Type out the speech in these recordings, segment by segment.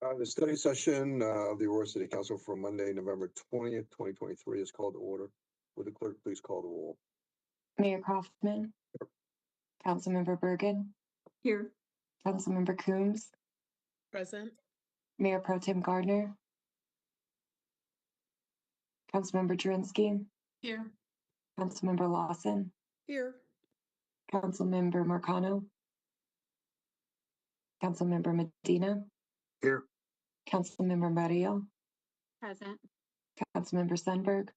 The study session of the Aurora City Council for Monday, November 20th, 2023 is called to order. Would the clerk please call the roll? Mayor Kaufman. Councilmember Bergen. Here. Councilmember Coombs. Present. Mayor Pro Tem Gardner. Councilmember Drinsky. Here. Councilmember Lawson. Here. Councilmember Marcano. Councilmember Medina. Here. Councilmember Mario. Present. Councilmember Sundberg.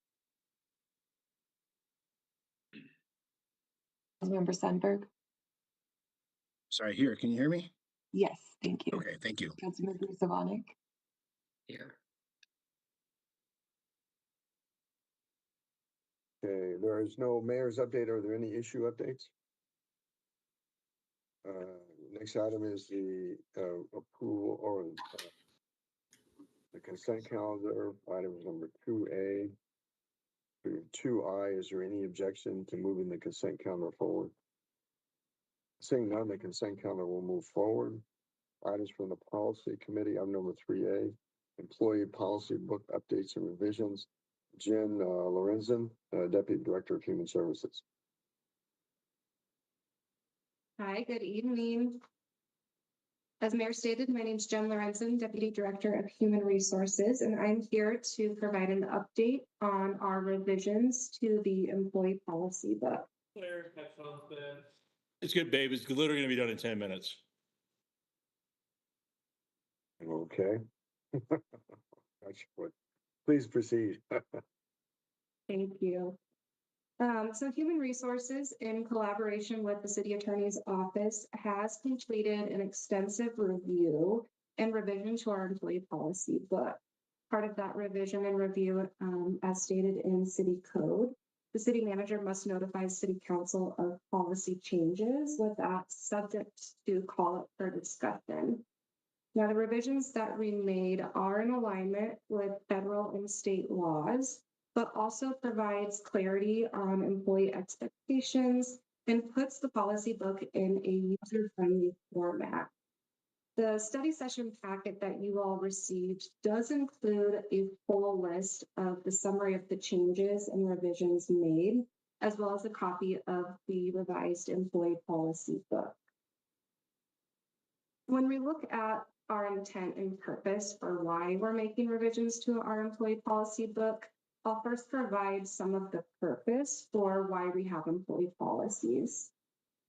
Councilmember Sundberg. Sorry, here. Can you hear me? Yes, thank you. Okay, thank you. Councilmember Savonic. Here. Okay, there is no mayor's update. Are there any issue updates? Next item is the approval or the consent calendar, items number 2A through 2I. Is there any objection to moving the consent calendar forward? Seeing none, the consent calendar will move forward. Items from the policy committee, item number 3A, employee policy book updates and revisions. Jen Lorenzen, Deputy Director of Human Services. Hi, good evening. As Mayor stated, my name is Jen Lorenzen, Deputy Director of Human Resources, and I'm here to provide an update on our revisions to the employee policy book. Claire, headphones then. It's good, babe. It's literally going to be done in 10 minutes. Okay. Please proceed. Thank you. So Human Resources, in collaboration with the City Attorney's Office, has completed an extensive review and revision to our employee policy book. Part of that revision and review, as stated in City Code, the City Manager must notify City Council of policy changes, with that subject to call up for discussion. Now, the revisions that we made are in alignment with federal and state laws, but also provides clarity on employee expectations and puts the policy book in a user-friendly format. The study session packet that you all received does include a full list of the summary of the changes and revisions made, as well as a copy of the revised employee policy book. When we look at our intent and purpose for why we're making revisions to our employee policy book, I'll first provide some of the purpose for why we have employee policies.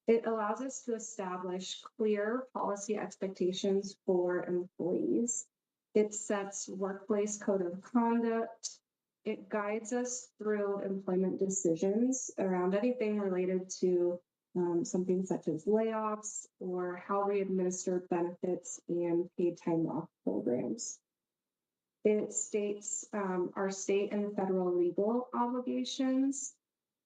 It allows us to establish clear policy expectations for employees. It sets workplace code of conduct. It guides us through employment decisions around anything related to something such as layoffs or how we administer benefits and paid time off programs. It states our state and federal legal obligations,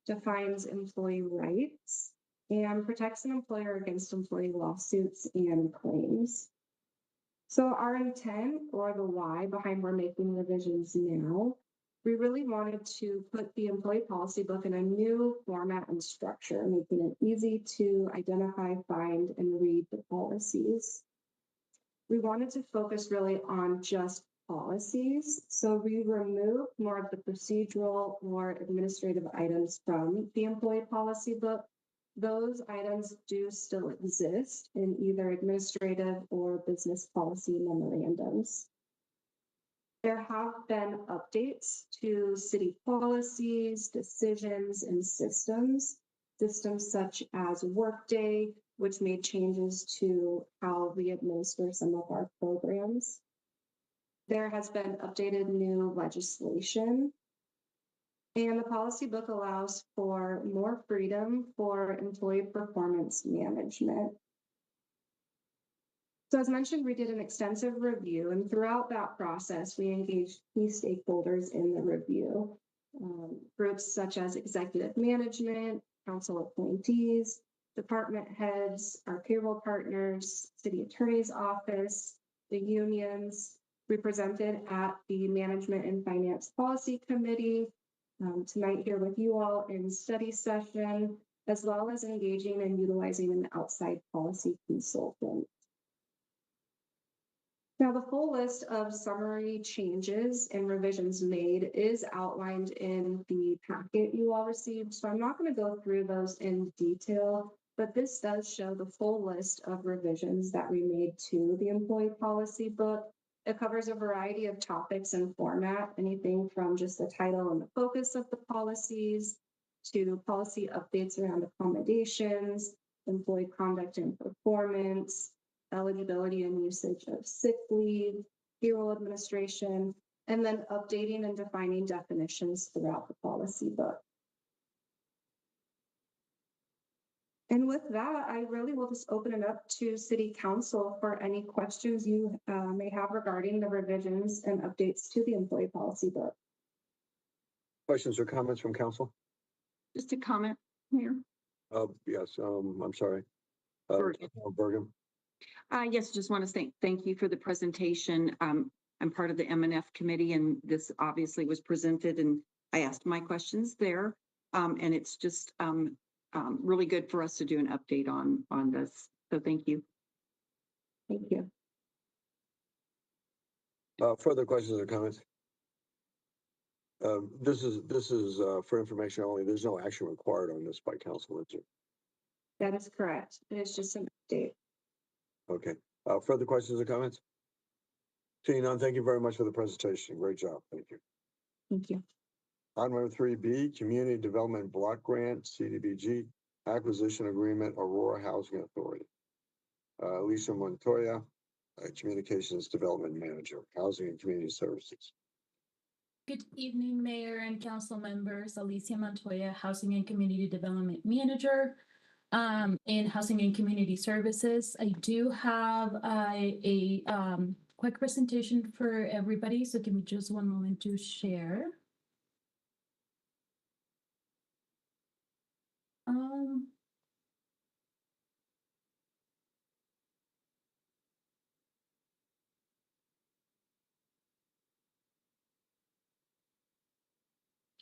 defines employee rights, and protects an employer against employee lawsuits and claims. So our intent, or the why behind we're making revisions now, we really wanted to put the employee policy book in a new format and structure, making it easy to identify, find, and read the policies. We wanted to focus really on just policies. So we removed more of the procedural or administrative items from the employee policy book. Those items do still exist in either administrative or business policy memorandums. There have been updates to city policies, decisions, and systems such as Workday, which made changes to how we administer some of our programs. There has been updated new legislation, and the policy book allows for more freedom for employee performance management. So as mentioned, we did an extensive review, and throughout that process, we engaged key stakeholders in the review. Groups such as executive management, council appointees, department heads, our payroll partners, city attorney's office, the unions. We presented at the Management and Finance Policy Committee tonight here with you all in study session, as well as engaging and utilizing an outside policy consultant. Now, the full list of summary changes and revisions made is outlined in the packet you all received, so I'm not going to go through those in detail, but this does show the full list of revisions that we made to the employee policy book. It covers a variety of topics and format, anything from just the title and the focus of the policies to policy updates around accommodations, employee conduct and performance, eligibility and usage of sick leave, payroll administration, and then updating and defining definitions throughout the policy book. And with that, I really will just open it up to City Council for any questions you may have regarding the revisions and updates to the employee policy book. Questions or comments from council? Just a comment, Mayor. Yes, I'm sorry. Bergen. Bergen. Yes, just want to say thank you for the presentation. I'm part of the M&F committee, and this obviously was presented, and I asked my questions there. And it's just really good for us to do an update on this. So thank you. Thank you. Further questions or comments? This is for information only. There's no action required on this by council, is there? That is correct. It is just an update. Okay. Further questions or comments? Seeing none, thank you very much for the presentation. Great job. Thank you. Thank you. Item 3B, Community Development Block Grant, CDBG, Acquisition Agreement, Aurora Housing Authority. Lisa Montoya, Communications Development Manager, Housing and Community Services. Good evening, Mayor and Council members. Alicia Montoya, Housing and Community Development Manager in Housing and Community Services. I do have a quick presentation for everybody, so give me just one moment to share.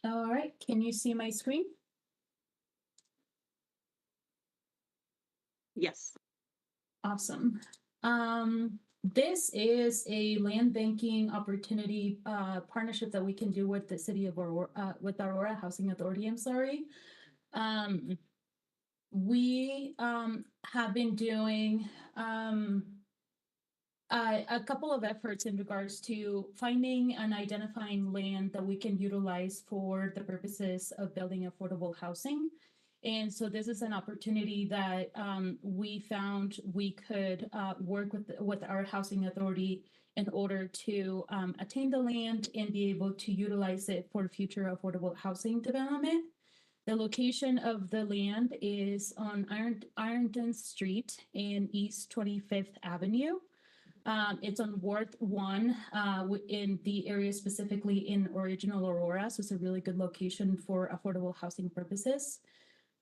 All right, can you see my screen? Yes. Awesome. This is a land banking opportunity partnership that we can do with the city of Aurora, with Aurora Housing Authority, I'm sorry. We have been doing a couple of efforts in regards to finding and identifying land that we can utilize for the purposes of building affordable housing. And so this is an opportunity that we found we could work with our housing authority in order to attain the land and be able to utilize it for future affordable housing development. The location of the land is on Ironton Street in East 25th Avenue. It's on Ward 1 in the area specifically in original Aurora, so it's a really good location for affordable housing purposes.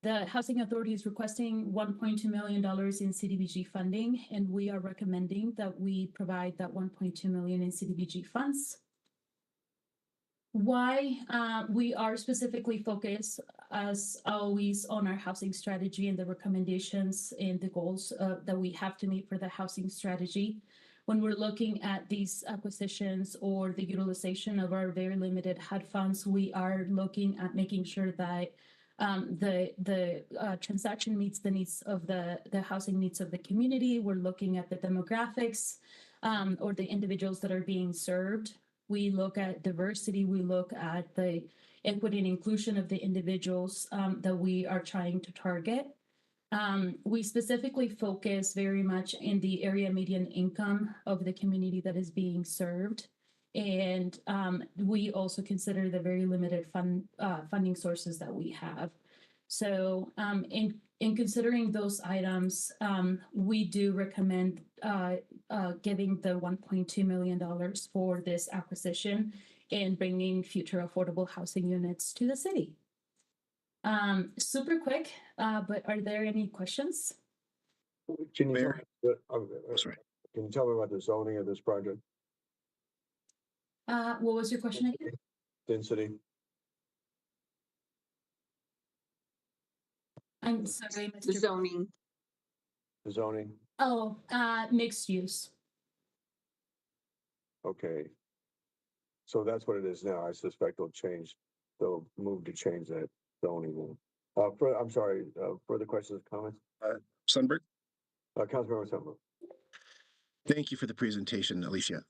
The Housing Authority is requesting $1.2 million in CDBG funding, and we are recommending that we provide that $1.2 million in CDBG funds. Why we are specifically focused, as always, on our housing strategy and the recommendations and the goals that we have to meet for the housing strategy. When we're looking at these acquisitions or the utilization of our very limited HUD funds, we are looking at making sure that the transaction meets the needs of the housing needs of the community. We're looking at the demographics or the individuals that are being served. We look at diversity. We look at the equity and inclusion of the individuals that we are trying to target. We specifically focus very much in the area median income of the community that is being served. And we also consider the very limited funding sources that we have. So in considering those items, we do recommend giving the $1.2 million for this acquisition and bringing future affordable housing units to the city. Super quick, but are there any questions? Can you, Mayor? Sorry. Can you tell me about the zoning of this project? What was your question again? Density? I'm sorry, The Mr. zoning. Zoning? Oh, mixed use. Okay. So that's what it is now. I suspect they'll move to change that zoning. I'm sorry, further questions, comments? Sundberg? Councilmember Summer. Thank you for the presentation, Alicia.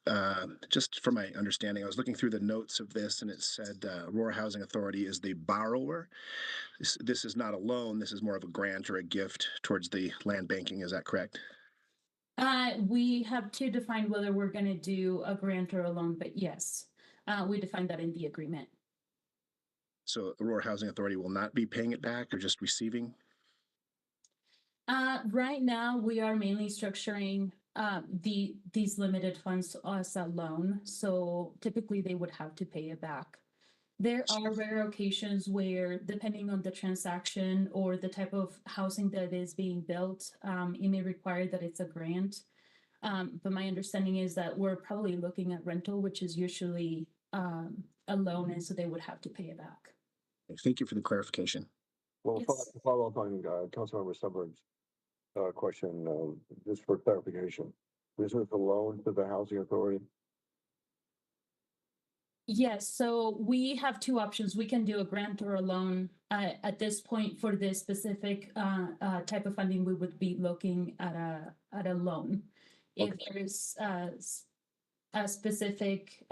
Just for my understanding, I was looking through the notes of this and it said Aurora Housing Authority is the borrower. This is not a loan. This is more of a grant or a gift towards the land banking. Is that correct? We have to define whether we're going to do a grant or a loan, but yes, we define that in the agreement. So Aurora Housing Authority will not be paying it back or just receiving? Right now, we are mainly structuring these limited funds as a loan. So typically they would have to pay it back. There are rare occasions where, depending on the transaction or the type of housing that is being built, it may require that it's a grant. But my understanding is that we're probably looking at rental, which is usually a loan, and so they would have to pay it back. Thank you for the clarification. Well, Yes. follow up on Councilmember Summer's question, just for clarification. This is a loan to the housing authority? Yes, so we have two options. We can do a grant or a loan. At this point, for this specific type of funding, we would be looking at a loan. If Okay. there is a specific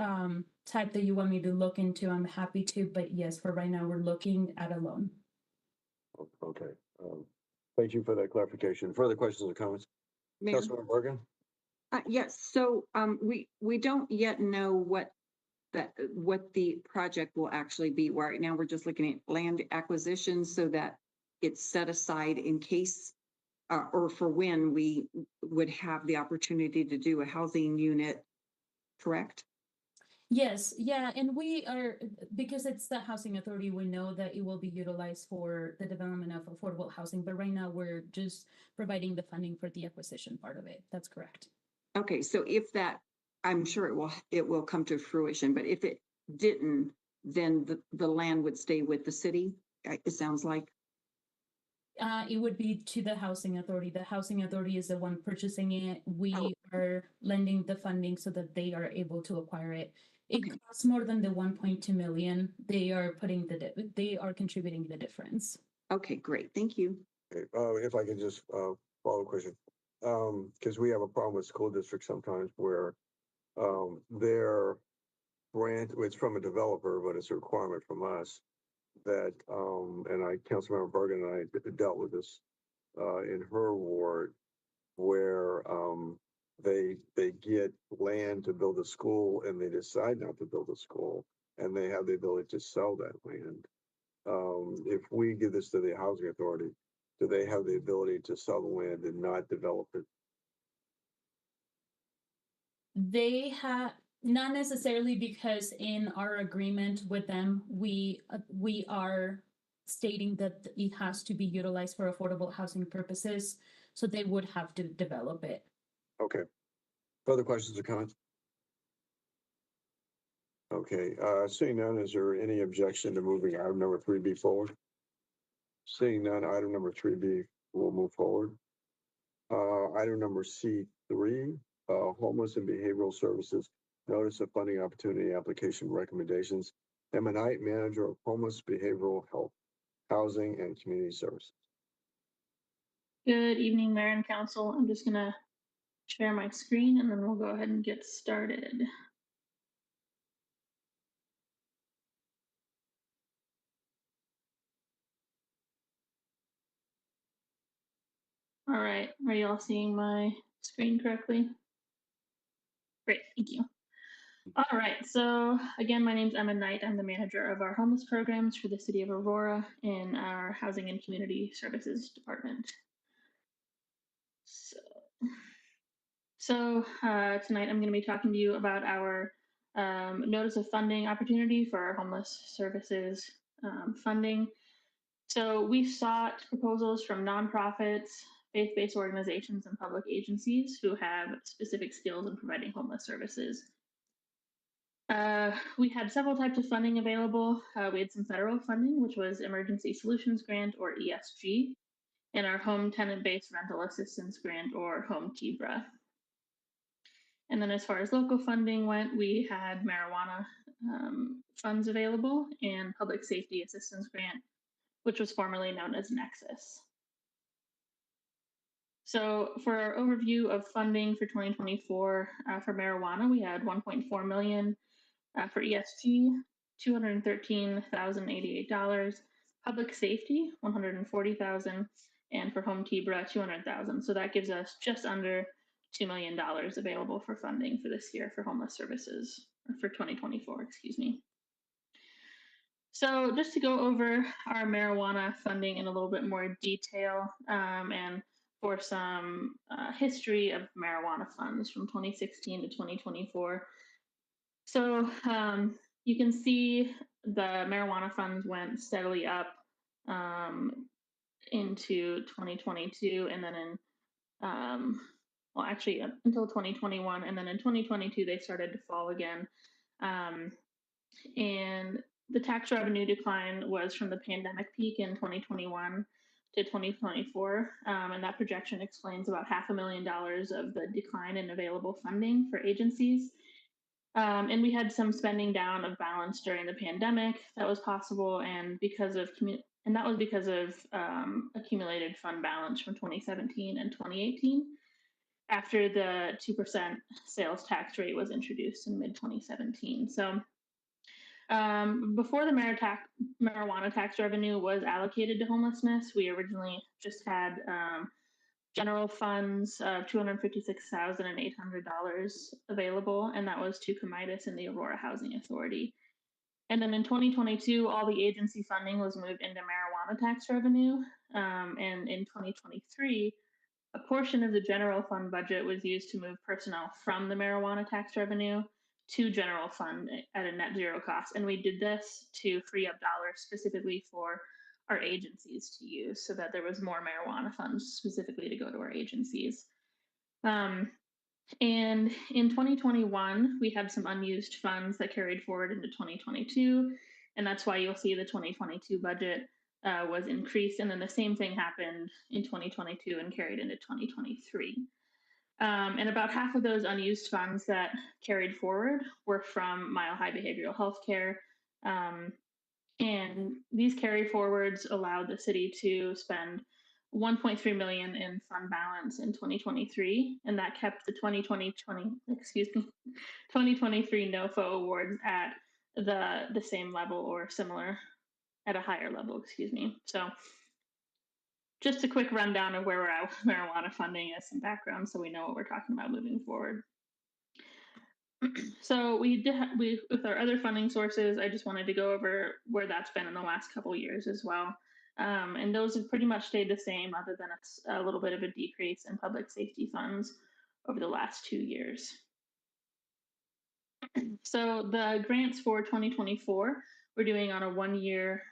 type that you want me to look into, I'm happy to. But yes, for right now, we're looking at a loan. Okay. Thank you for that clarification. Further questions or comments? Mayor? Councilmember Bergen? Yes, so we don't yet know what the project will actually be. Right now, we're just looking at land acquisition so that it's set aside in case or for when we would have the opportunity to do a housing unit, correct? Yes, yeah, and we are, because it's the housing authority, we know that it will be utilized for the development of affordable housing, but right now we're just providing the funding for the acquisition part of it. That's correct. Okay, so if that, I'm sure it will come to fruition, but if it didn't, then the land would stay with the city, it sounds like. It would be to the housing authority. The housing authority is the one purchasing it. We Oh. are lending the funding so that they are able to acquire it. It Okay. costs more than the 1.2 million. They are they are contributing the difference. Okay, great, thank you. Okay, if I could just follow a question. Because we have a problem with school districts sometimes where their grant, it's from a developer, but it's a requirement from us that, Councilmember Bergen and I dealt with this in her ward, where they get land to build a school and they decide not to build a school, and they have the ability to sell that land. If we give this to the housing authority, do they have the ability to sell the land and not develop it? They have not necessarily, because in our agreement with them, we are stating that it has to be utilized for affordable housing purposes. So they would have to develop it. Okay. Further questions or comments? Okay, seeing none, is there any objection to moving item number 3B forward? Seeing none, item number 3B will move forward. Item number C3, homeless and behavioral services, notice of funding opportunity application recommendations. M&I, manager of homeless behavioral health, housing and community services. Good evening, Mayor and Council. I'm just gonna share my screen and then we'll go ahead and get started. All right, are you all seeing my screen correctly? Great, thank you. All right, so again, my name's Emma Knight. I'm the manager of our homeless programs for the city of Aurora in our Housing and Community Services Department. So tonight I'm going to be talking to you about our notice of funding opportunity for our homeless services funding. So we've sought proposals from nonprofits, faith-based organizations, and public agencies who have specific skills in providing homeless services. We had several types of funding available. We had some federal funding, which was Emergency Solutions Grant, or ESG, and our Home Tenant-Based Rental Assistance Grant, or Home TBRA. And then as far as local funding went, we had marijuana funds available and public safety assistance grant, which was formerly known as Nexus. So for our overview of funding for 2024 for marijuana, we had 1.4 million for ESG, $213,088, public safety, 140,000, and for home TBRA, 200,000. So that gives us just under $2 million available for funding for this year for homeless services, or for 2024, excuse me. So just to go over our marijuana funding in a little bit more detail, and for some history of marijuana funds from 2016 to 2024. So you can see the marijuana funds went steadily up into 2022, and then in well, actually until 2021, and then in 2022 they started to fall again. And the tax revenue decline was from the pandemic peak in 2021 to 2024, and that projection explains about $500,000 of the decline in available funding for agencies. And we had some spending down of balance during the pandemic that was possible, and that was because of accumulated fund balance from 2017 and 2018 after the 2% sales tax rate was introduced in mid 2017. So before the marijuana tax revenue was allocated to homelessness, we originally just had general funds of $256,800 available, and that was to Comitas and the Aurora Housing Authority. And then in 2022, all the agency funding was moved into marijuana tax revenue. And in 2023, a portion of the general fund budget was used to move personnel from the marijuana tax revenue to general fund at a net zero cost. And we did this to free up dollars specifically for our agencies to use, so that there was more marijuana funds specifically to go to our agencies. And in 2021, we had some unused funds that carried forward into 2022. And that's why you'll see the 2022 budget was increased. And then the same thing happened in 2022 and carried into 2023. And about half of those unused funds that carried forward were from Mile High Behavioral Health Care. And these carry forwards allowed the city to spend 1.3 million in fund balance in 2023, and that kept the 2023 NOFO awards at the same level or similar, at a higher level, excuse me. So just a quick rundown of where we're at with marijuana funding as some background, so we know what we're talking about moving forward. So with our other funding sources, I just wanted to go over where that's been in the last couple of years as well. And those have pretty much stayed the same, other than a little bit of a decrease in public safety funds over the last 2 years. So the grants for 2024, we're doing on a 1-year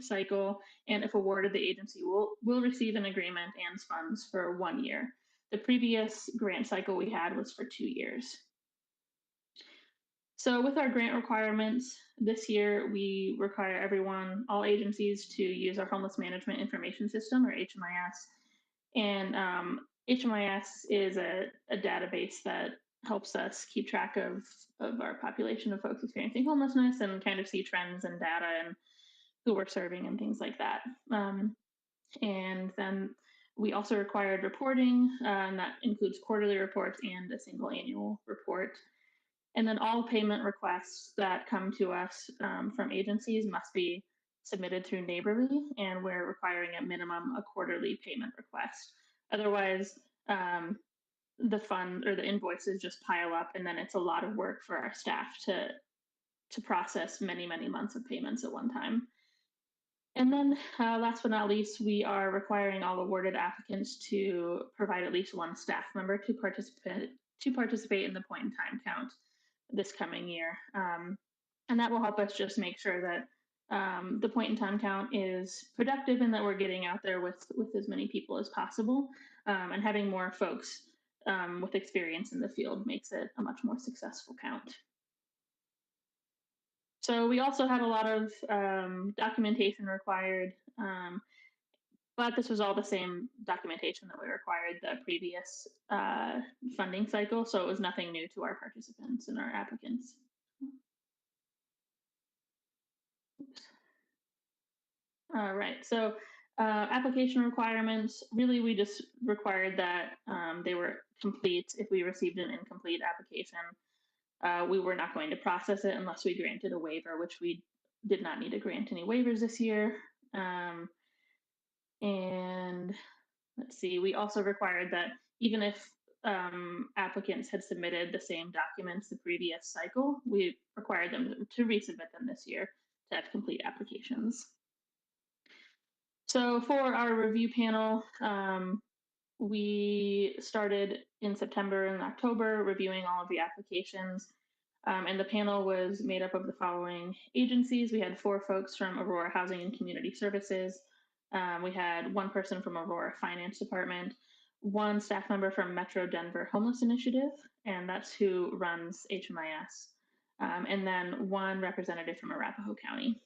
cycle, and if awarded, the agency will receive an agreement and funds for 1 year. The previous grant cycle we had was for 2 years. So with our grant requirements, this year we require all agencies to use our Homeless Management Information System, or HMIS. And HMIS is a database that helps us keep track of our population of folks experiencing homelessness and kind of see trends and data and who we're serving and things like that. And then we also required reporting, and that includes quarterly reports and a single annual report. And then all payment requests that come to us from agencies must be submitted through Neighborly, and we're requiring at minimum a quarterly payment request. Otherwise, the fund or the invoices just pile up, and then it's a lot of work for our staff to process many, many months of payments at one time. And then last but not least, we are requiring all awarded applicants to provide at least one staff member to participate in the point in time count this coming year. And that will help us just make sure that the point in time count is productive and that we're getting out there with as many people as possible. And having more folks with experience in the field makes it a much more successful count. So we also had a lot of documentation required. But this was all the same documentation that we required the previous funding cycle, so it was nothing new to our participants and our applicants. Oops. All right, so application requirements, really we just required that they were complete. If we received an incomplete application, we were not going to process it unless we granted a waiver, which we did not need to grant any waivers this year. And let's see, we also required that even if applicants had submitted the same documents the previous cycle, we required them to resubmit them this year to have complete applications. So for our review panel, we started in September and October reviewing all of the applications. And the panel was made up of the following agencies. We had 4 folks from Aurora Housing and Community Services. We had 1 person from Aurora Finance Department, 1 staff member from Metro Denver Homeless Initiative, and that's who runs HMIS, and then 1 representative from Arapahoe County.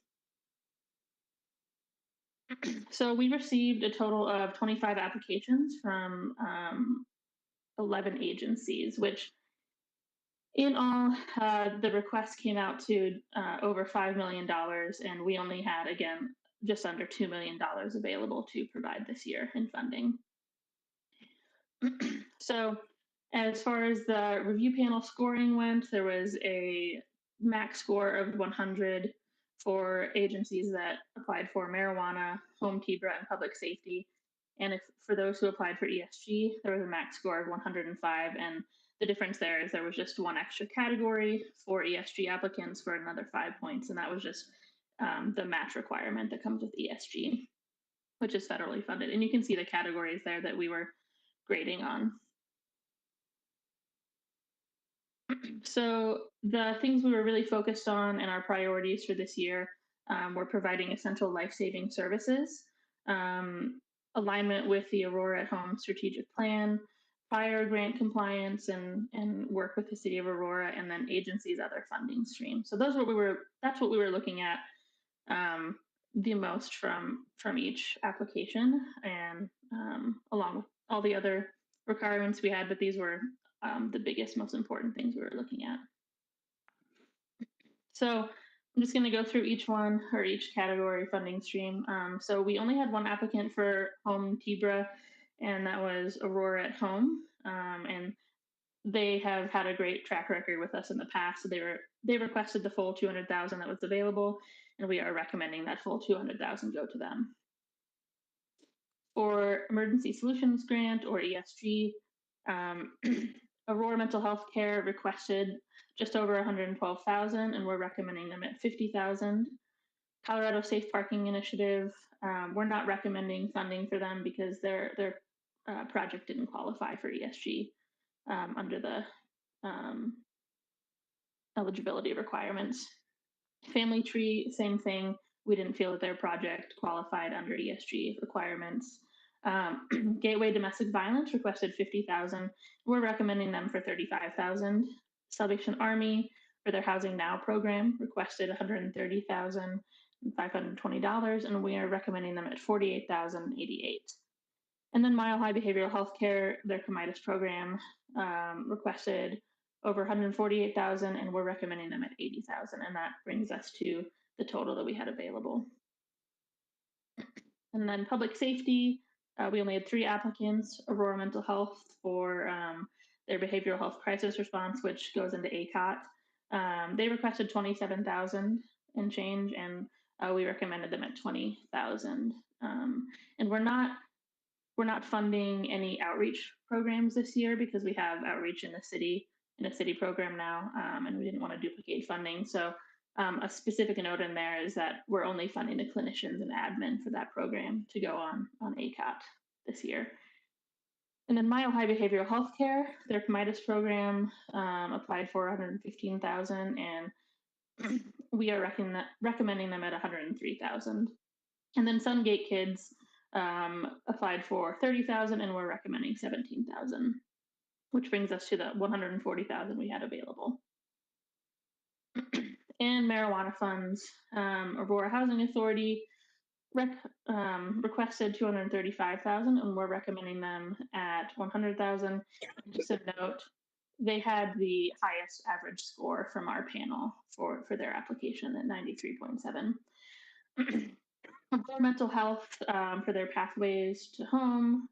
So we received a total of 25 applications from 11 agencies, which in all, the request came out to over $5 million, and we only had, again, just under $2 million available to provide this year in funding. So as far as the review panel scoring went, there was a max score of 100 for agencies that applied for marijuana, home TBRA, and public safety. And if for those who applied for ESG, there was a max score of 105. And the difference there is there was just 1 extra category for ESG applicants for another 5 points. And that was just the match requirement that comes with ESG, which is federally funded. And you can see the categories there that we were grading on. So the things we were really focused on and our priorities for this year were providing essential life-saving services, alignment with the Aurora at Home strategic plan, fire grant compliance, and work with the city of Aurora, and then agencies' other funding streams. So that's what we were looking at the most from each application, and along with all the other requirements we had, but these were the biggest, most important things we were looking at. So I'm just going to go through each one or each category funding stream. So we only had 1 applicant for home TBRA, and that was Aurora at Home. And they have had a great track record with us in the past. So they requested the full $200,000 that was available, and we are recommending that full $200,000 go to them. For Emergency Solutions Grant, or ESG, Aurora Mental Health Care requested just over $112,000, and we're recommending them at $50,000. Colorado Safe Parking Initiative, we're not recommending funding for them because their project didn't qualify for ESG under the eligibility requirements. Family Tree, same thing. We didn't feel that their project qualified under ESG requirements. Gateway Domestic Violence requested $50,000. We're recommending them for $35,000. Salvation Army for their Housing Now program requested $130,520, and we are recommending them at $48,088. And then Mile High Behavioral Health Care, their Comitis program, requested over $148,000, and we're recommending them at $80,000, and that brings us to the total that we had available. And then Public Safety, we only had 3 applicants. Aurora Mental Health for their behavioral health crisis response, which goes into ACOT. They requested $27,000 and change, and we recommended them at $20,000. And we're not funding any outreach programs this year because we have outreach in a city program now, and we didn't want to duplicate funding. So a specific note in there is that we're only funding the clinicians and admin for that program to go on ACOT this year. And then Mile High Behavioral Health Care, their Comitis program applied for $115,000, and we are recommending them at $103,000. And then Sungate Kids applied for $30,000, and we're recommending $17,000, which brings us to the $140,000 we had available. And marijuana funds, Aurora Housing Authority, requested 235,000, and we're recommending them at 100,000. Just a note, they had the highest average score from our panel for their application at 93.7. For mental health, for their pathways to home,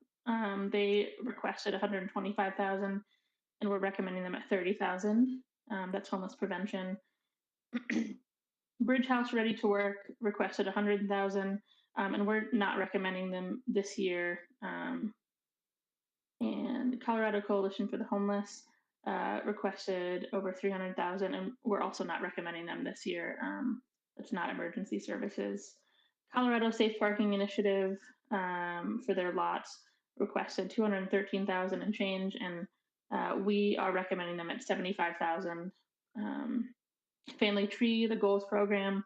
they requested 125,000, and we're recommending them at 30,000. That's homeless prevention. Bridge House Ready to Work requested 100,000, and we're not recommending them this year. And Colorado Coalition for the Homeless requested over 300,000, and we're also not recommending them this year. It's not emergency services. Colorado Safe Parking Initiative for their lots requested 213,000 and change, and we are recommending them at 75,000. Family Tree, the Goals Program,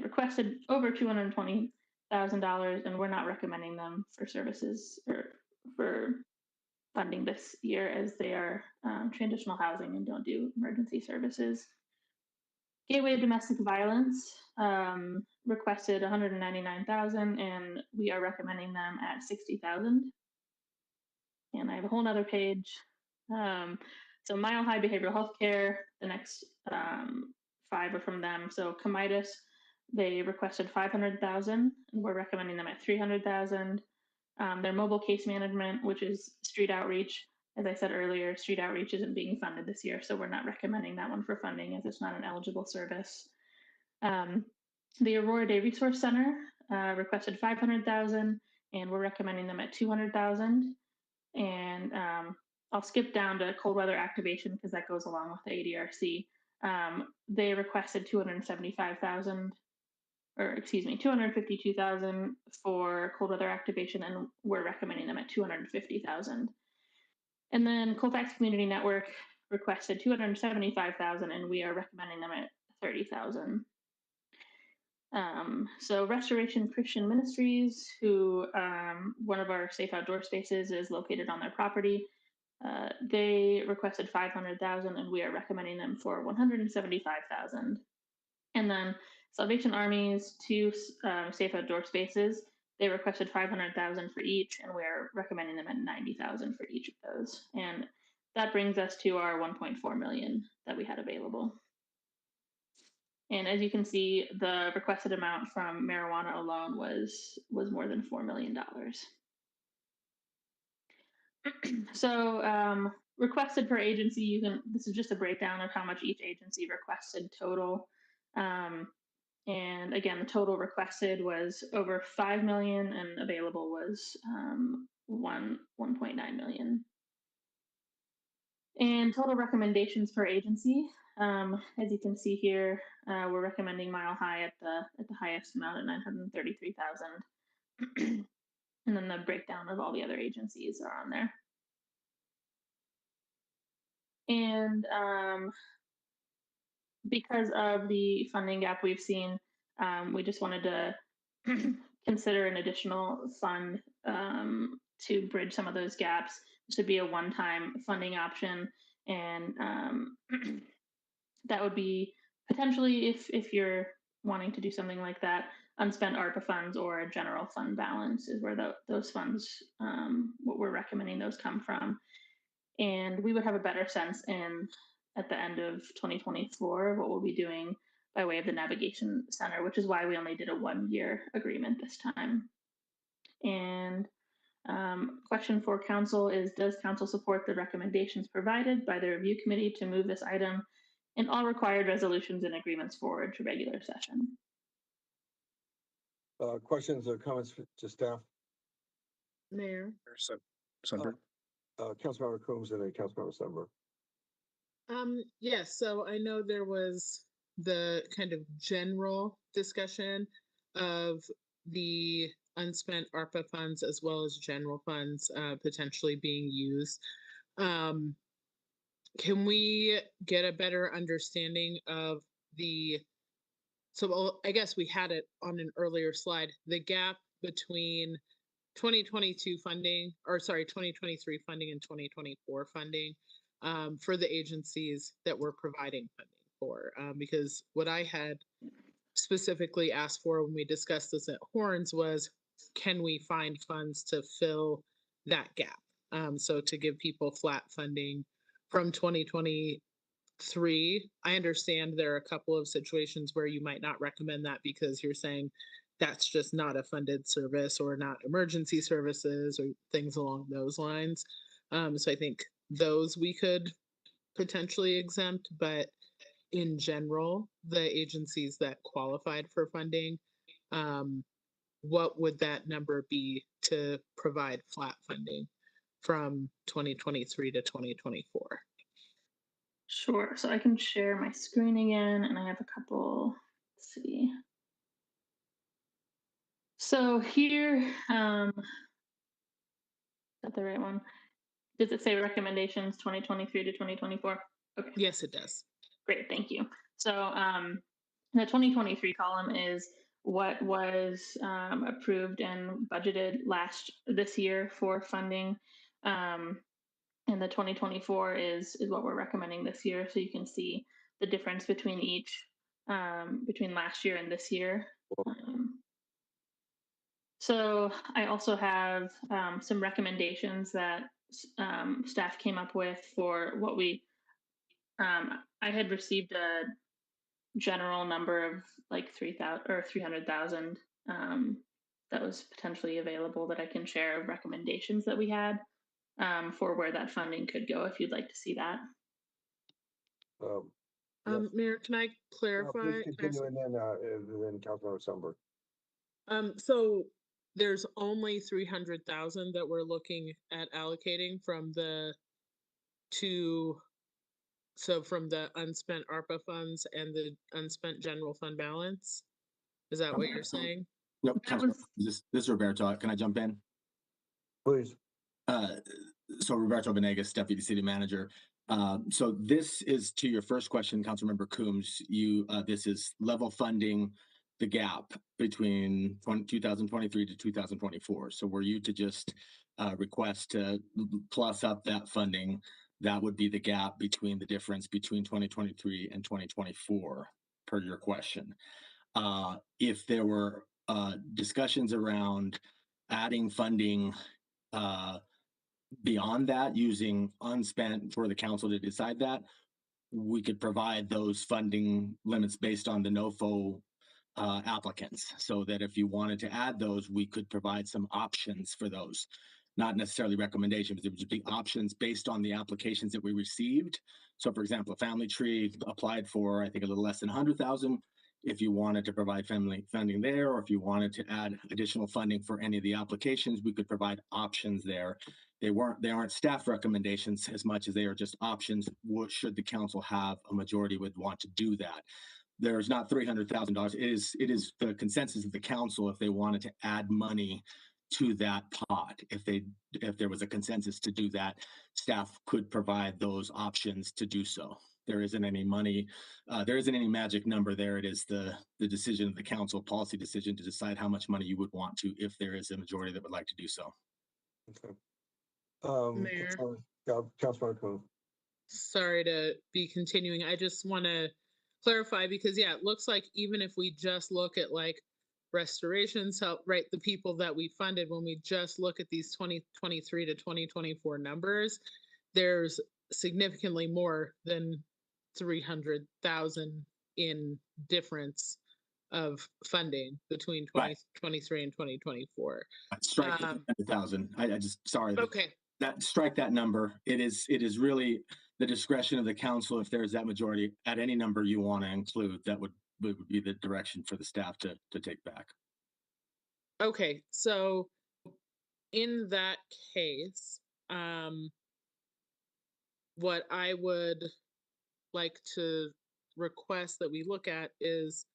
requested over $220,000, and we're not recommending them for services or for funding this year, as they are transitional housing and don't do emergency services. Gateway of Domestic Violence requested 199,000, and we are recommending them at 60,000. And I have a whole nother page. So Mile High Behavioral Health Care, the next 5 are from them. So Comitus, they requested 500,000, and we're recommending them at 300,000. Their mobile case management, which is street outreach, as I said earlier, street outreach isn't being funded this year, so we're not recommending that one for funding, as it's not an eligible service. The Aurora Day Resource Center requested 500,000, and we're recommending them at 200,000. And I'll skip down to cold weather activation because that goes along with the ADRC. They requested 275,000, or excuse me, 252,000 for cold weather activation, and we're recommending them at 250,000. And then Colfax Community Network requested 275,000, and we are recommending them at 30,000. So Restoration Christian Ministries, who one of our safe outdoor spaces is located on their property, they requested 500,000, and we are recommending them for 175,000. And then Salvation Army's 2 safe outdoor spaces, they requested 500,000 for each, and we're recommending them at 90,000 for each of those. And that brings us to our 1.4 million that we had available. And as you can see, the requested amount from marijuana alone was more than $4 million. So requested per agency, this is just a breakdown of how much each agency requested total. And again, the total requested was over 5 million, and available was 1.9 million. And total recommendations per agency, as you can see here, we're recommending Mile High at the highest amount at 933,000. And then the breakdown of all the other agencies are on there. And because of the funding gap we've seen, we just wanted to consider an additional fund to bridge some of those gaps. This would be a one-time funding option, and that would be potentially, if you're wanting to do something like that, unspent ARPA funds or a general fund balance is where those funds, what we're recommending those come from. And we would have a better sense at the end of 2024 what we'll be doing by way of the navigation center, which is why we only did a 1-year agreement this time. And question for council is, does council support the recommendations provided by the review committee to move this item and all required resolutions and agreements forward to regular session? Questions or comments to staff? Mayor. Sundberg. Councilmember Coombs and then Councilmember Sundberg. Yes, so I know there was the kind of general discussion of the unspent ARPA funds as well as general funds potentially being used. Can we get a better understanding of so I guess we had it on an earlier slide, the gap between 2022 funding, or sorry, 2023 funding and 2024 funding for the agencies that we're providing funding for, because what I had specifically asked for when we discussed this at Horns was, can we find funds to fill that gap? So to give people flat funding from 2023. I understand there are a couple of situations where you might not recommend that because you're saying that's just not a funded service or not emergency services or things along those lines. So I think those we could potentially exempt, but in general, the agencies that qualified for funding, what would that number be to provide flat funding from 2023 to 2024? Sure. So I can share my screen again, and I have a couple. Let's see. So here, is that the right one? Does it say recommendations 2023 to 2024? Okay. Yes, it does. Great, thank you. So the 2023 column is what was approved and budgeted this year for funding. And the 2024 is what we're recommending this year. So you can see the difference between each, between last year and this year. So I also have some recommendations that staff came up with for what we, I had received a general number of like 3,000 or 300,000 that was potentially available that I can share of recommendations that we had for where that funding could go if you'd like to see that. Yes. Mayor, can I clarify? Please continue, and then Councilmember Sundberg. So there's only 300,000 that we're looking at allocating from the two, so from the unspent ARPA funds and the unspent general fund balance. Is that what you're saying? Nope. That was- This is Roberto. Can I jump in? Please. So Roberto Venegas, Deputy City Manager. So this is to your first question, Councilmember Coombs. This is level funding the gap between 2023 to 2024. So were you to just request to plus up that funding, that would be the gap between the difference between 2023 and 2024, per your question. If there were discussions around adding funding beyond that, using unspent for the council to decide that, we could provide those funding limits based on the NOFO applicants, so that if you wanted to add those, we could provide some options for those. Not necessarily recommendations, it would just be options based on the applications that we received. So for example, a family tree applied for, I think, a little less than 100,000. If you wanted to provide family funding there, or if you wanted to add additional funding for any of the applications, we could provide options there. They aren't staff recommendations as much as they are just options. What should the council have a majority would want to do that? There's not $300,000. It is the consensus of the council if they wanted to add money to that pot. If there was a consensus to do that, staff could provide those options to do so. There isn't any money, there isn't any magic number there. It is the decision of the council, policy decision, to decide how much money you would want to, if there is a majority that would like to do so. Okay. Mayor. Councilmember Coombs. Sorry to be continuing. I just want to clarify because, yeah, it looks like even if we just look at like restorations, help, right, the people that we funded, when we just look at these 2023 to 2024 numbers, there's significantly more than 300,000 in difference of funding between 2023 and 2024. Strike 100,000. I just, sorry. Okay. Strike that number. It is really the discretion of the council. If there's that majority at any number you want to include, that would be the direction for the staff to take back. Okay, so in that case, what I would like to request that we look at is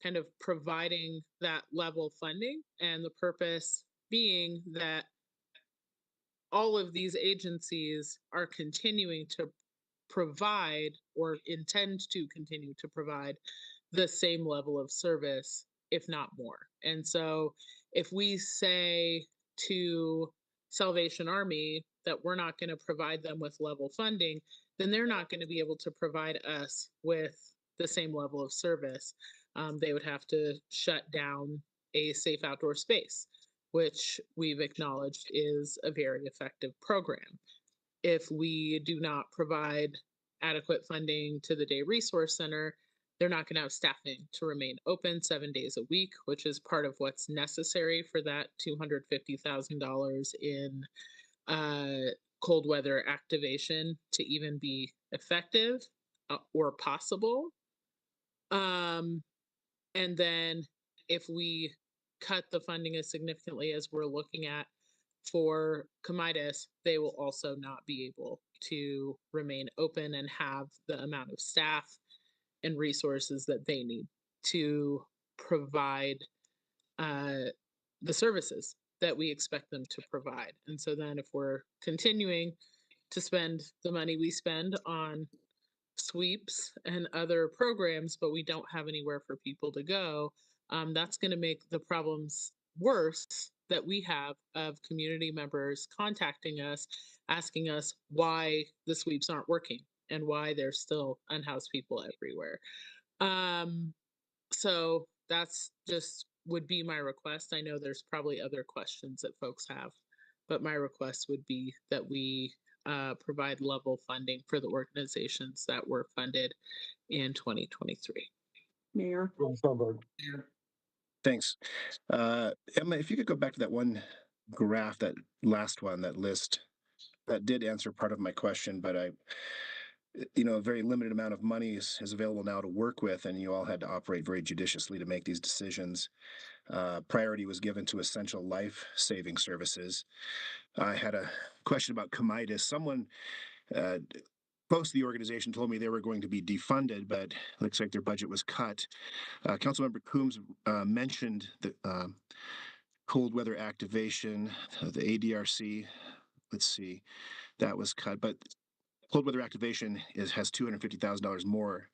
kind of providing that level funding, and the purpose being that all of these agencies are continuing to provide or intend to continue to provide the same level of service, if not more. And so if we say to Salvation Army that we're not going to provide them with level funding, then they're not going to be able to provide us with the same level of service. they would have to shut down a safe outdoor space, which we've acknowledged is a very effective program. If we do not provide adequate funding to the Day Resource Center, they're not going to have staffing to remain open 7 days a week, which is part of what's necessary for that $250,000 in cold weather activation to even be effective or possible. And then if we cut the funding as significantly as we're looking at for Comidas, they will also not be able to remain open and have the amount of staff and resources that they need to provide the services that we expect them to provide. And so then if we're continuing to spend the money we spend on sweeps and other programs, but we don't have anywhere for people to go, that's going to make the problems worse that we have of community members contacting us, asking us why the sweeps aren't working and why there's still unhoused people everywhere. So that's just would be my request. I know there's probably other questions that folks have, but my request would be that we provide level funding for the organizations that were funded in 2023. Mayor. Sunberg. Thanks. Emma, if you could go back to that one graph, that last one, that list, that did answer part of my question, but a very limited amount of money is available now to work with, and you all had to operate very judiciously to make these decisions. Priority was given to essential life-saving services. I had a question about Comidas. Someone close to the organization told me they were going to be defunded, but looks like their budget was cut. Councilmember Coombs mentioned the cold weather activation, the ADRC. Let's see, that was cut, but cold weather activation has $250,000 more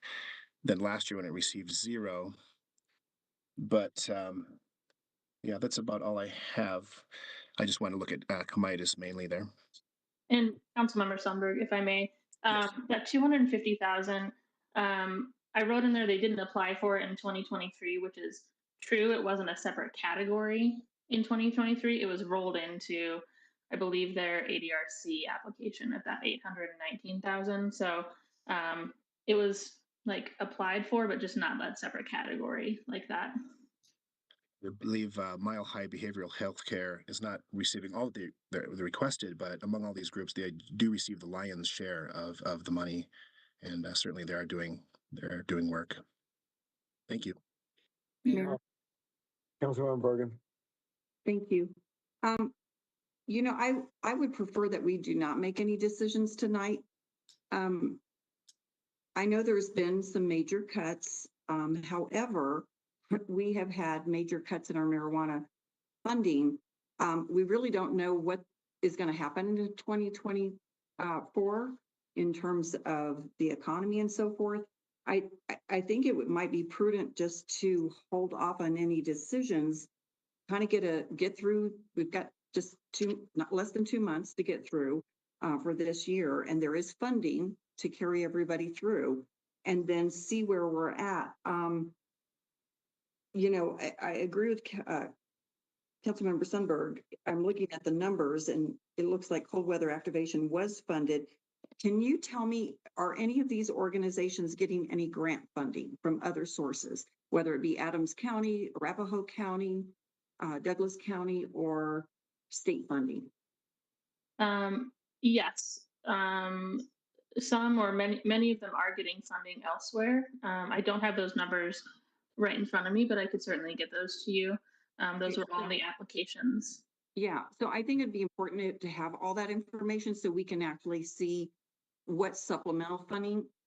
than last year when it received zero. But yeah, that's about all I have. I just want to look at Comidas mainly there. And Councilmember Sundberg, if I may, Yes. that 250,000, I wrote in there they didn't apply for it in 2023, which is true. It wasn't a separate category in 2023. It was rolled into, I believe, their ADRC application at that 819,000. So it was like applied for, but just not that separate category like that. I believe Mile High Behavioral Health Care is not receiving all the requested, but among all these groups, they do receive the lion's share of the money, and certainly they're doing work. Thank you. Mayor. Councilmember Bergen. Thank you. I would prefer that we do not make any decisions tonight. I know there's been some major cuts. However, we have had major cuts in our marijuana funding. We really don't know what is going to happen in 2024 in terms of the economy and so forth. I think might be prudent just to hold off on any decisions, kind of get through. We've got just not less than 2 months to get through for this year, and there is funding to carry everybody through, and then see where we're at. I agree with Councilmember Sundberg. I'm looking at the numbers, and it looks like cold weather activation was funded. Can you tell me, are any of these organizations getting any grant funding from other sources, whether it be Adams County, Arapahoe County, Douglas County, or state funding? Yes. Some or many of them are getting funding elsewhere. I don't have those numbers right in front of me, but I could certainly get those to you. Those were all the applications. Yeah, so I think it'd be important to have all that information so we can actually see what supplemental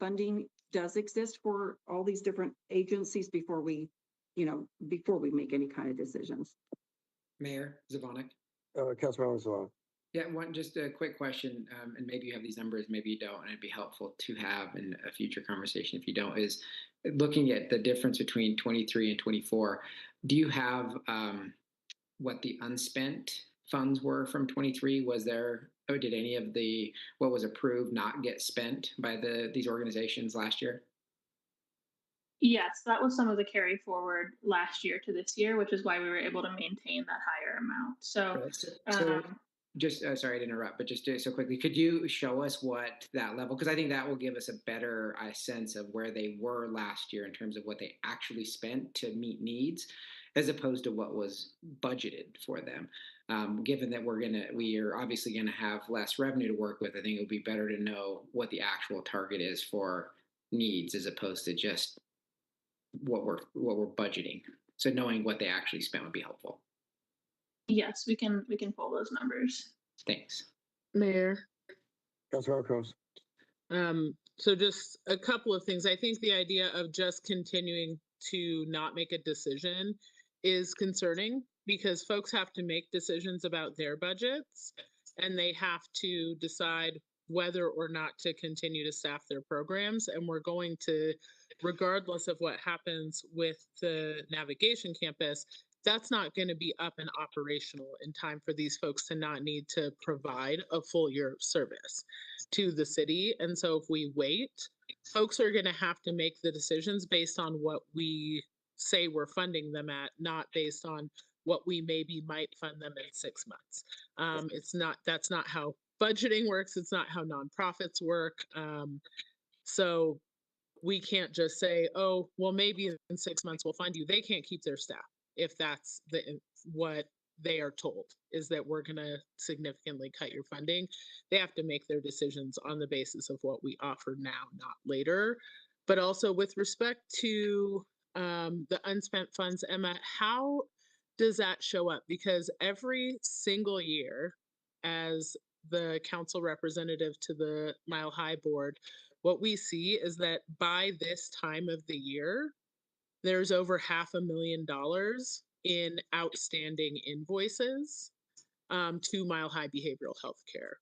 funding does exist for all these different agencies before we make any kind of decisions. Mayor Zvonek. Councilmember Zavala. Yeah, just a quick question, and maybe you have these numbers, maybe you don't, and it'd be helpful to have in a future conversation if you don't, is looking at the difference between 23 and 24. Do you have what the unspent funds were from 23? Was there, or did any of what was approved not get spent by these organizations last year? Yes, that was some of the carry forward last year to this year, which is why we were able to maintain that higher amount. So, Right. So just sorry to interrupt, but just so quickly, could you show us what that level? Because I think that will give us a better sense of where they were last year in terms of what they actually spent to meet needs, as opposed to what was budgeted for them. Given that we are obviously gonna have less revenue to work with, I think it would be better to know what the actual target is for needs as opposed to just what we're budgeting. So knowing what they actually spent would be helpful. yes, we can pull those numbers. Thanks. Mayor. Councilmember Combs. So just a couple of things. I think the idea of just continuing to not make a decision is concerning because folks have to make decisions about their budgets and they have to decide whether or not to continue to staff their programs. And we're going to, regardless of what happens with the navigation campus, that's not going to be up and operational in time for these folks to not need to provide a full year of service to the city. And so if we wait, folks are going to have to make the decisions based on what we say we're funding them at, not based on what we maybe might fund them in 6 months. That's not how budgeting works. It's not how nonprofits work. So we can't just say, oh, well, maybe in 6 months we'll fund you. They can't keep their staff if that's what they are told is that we're going to significantly cut your funding. They have to make their decisions on the basis of what we offer now, not later. But also with respect to the unspent funds, Emma, how does that show up? Because every single year as the council representative to the Mile High Board, what we see is that by this time of the year, there's over $500,000 in outstanding invoices to Mile High Behavioral Health Care.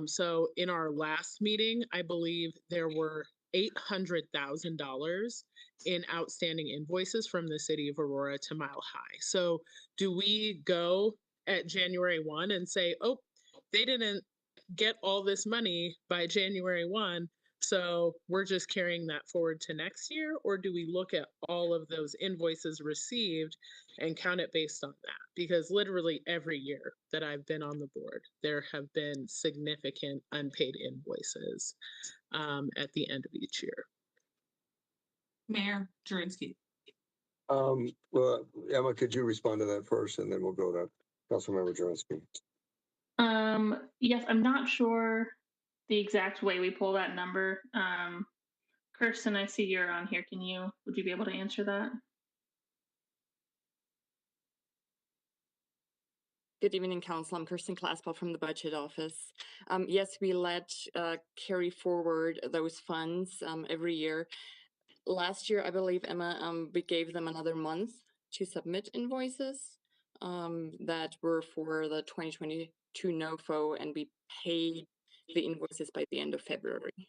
So in our last meeting, I believe there were $800,000 in outstanding invoices from the city of Aurora to Mile High. So do we go at January 1 and say, oh, they didn't get all this money by January 1, so we're just carrying that forward to next year? Or do we look at all of those invoices received and count it based on that? Because literally every year that I've been on the board, there have been significant unpaid invoices at the end of each year. Mayor Jurenski. Well, Emma, could you respond to that first and then we'll go to Councilmember Jurenski. Yes, I'm not sure the exact way we pull that number. Kirsten, I see you're on here. Would you be able to answer that? Good evening, Council. I'm Kirsten Claspel from the Budget Office. Yes, we let carry forward those funds every year. Last year, I believe, Emma, we gave them another month to submit invoices that were for the 2022 NOFO, and we paid the invoices by the end of February.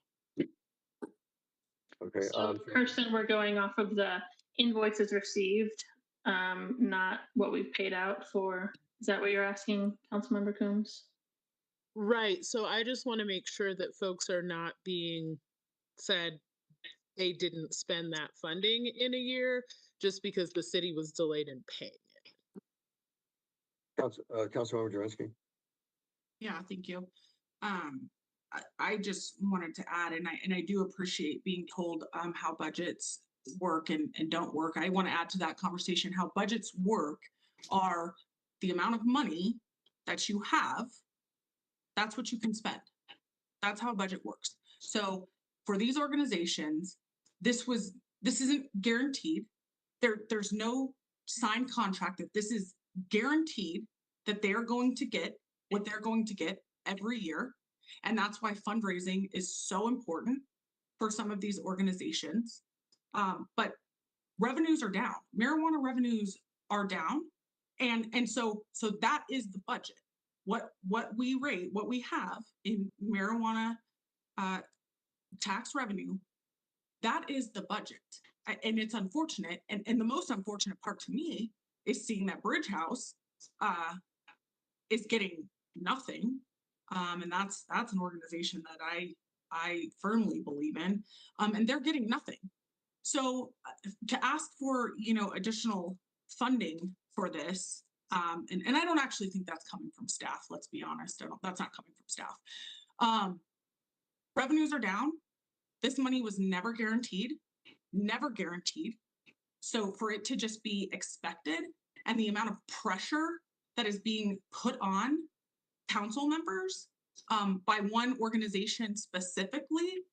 Okay. So, Kirsten, we're going off of the invoices received, not what we've paid out for. Is that what you're asking, Councilmember Coombs? Right. So I just want to make sure that folks are not being said they didn't spend that funding in a year just because the city was delayed in paying it. Councilmember Jurenski. Yeah, thank you. I just wanted to add, and I do appreciate being told how budgets work and don't work. I want to add to that conversation how budgets work are the amount of money that you have, that's what you can spend. That's how a budget works. So for these organizations, this isn't guaranteed. There's no signed contract that this is guaranteed that they're going to get what they're going to get every year. And that's why fundraising is so important for some of these organizations. But revenues are down. Marijuana revenues are down. And so that is the budget. What we have in marijuana tax revenue, that is the budget. And it's unfortunate. And the most unfortunate part to me is seeing that Bridge House is getting nothing. And that's an organization that I firmly believe in. And they're getting nothing. So to ask for, additional funding for this, and I don't actually think that's coming from staff, let's be honest. That's not coming from staff. Revenues are down. This money was never guaranteed. So for it to just be expected and the amount of pressure that is being put on council members by one organization specifically,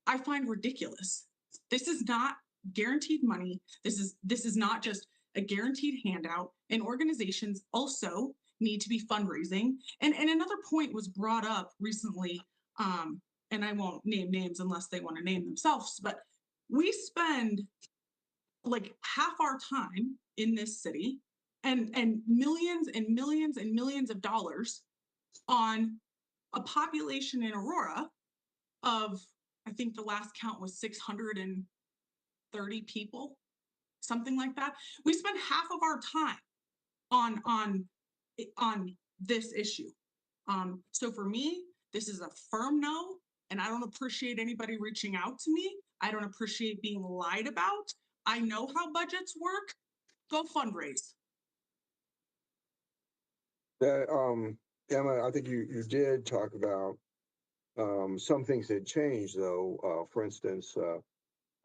I find ridiculous. This is not guaranteed money. This is not just a guaranteed handout, and organizations also need to be fundraising. And another point was brought up recently, and I won't name names unless they want to name themselves, but we spend like half our time in this city and millions and millions and millions of dollars on a population in Aurora of, I think the last count was 630 people, something like that. We spend half of our time on this issue. So for me, this is a firm no, and I don't appreciate anybody reaching out to me. I don't appreciate being lied about. I know how budgets work. Go fundraise. Emma, I think you did talk about some things that changed though. For instance,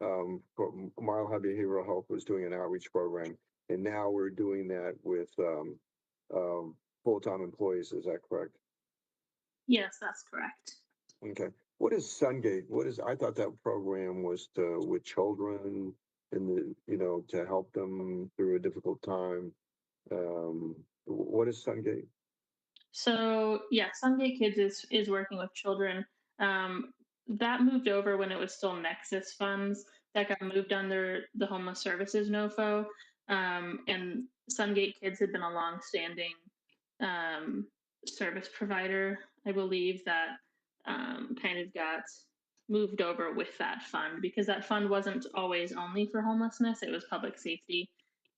Mile High Behavioral Health was doing an outreach program, and now we're doing that with full-time employees. Is that correct? Yes, that's correct. Okay. What is Sungate? I thought that program was with children and to help them through a difficult time. What is Sungate? So yeah, Sungate Kids is working with children. That moved over when it was still Nexus funds that got moved under the Homeless Services NOFO. And Sungate Kids had been a long-standing service provider, I believe, that kind of got moved over with that fund, because that fund wasn't always only for homelessness, it was public safety.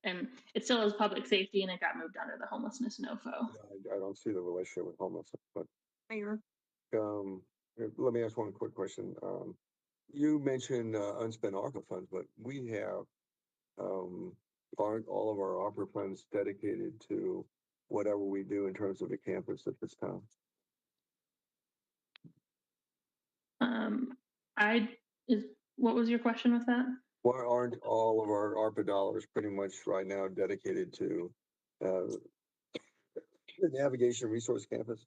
And it still is public safety, and it got moved under the homelessness NOFO. I don't see the relationship with homelessness, but Mayor. Let me ask one quick question. You mentioned unspent ARPA funds, but we have aren't all of our ARPA funds dedicated to whatever we do in terms of the campus at this time? What was your question with that? Why aren't all of our ARPA dollars pretty much right now dedicated to the Navigation Resource Campus?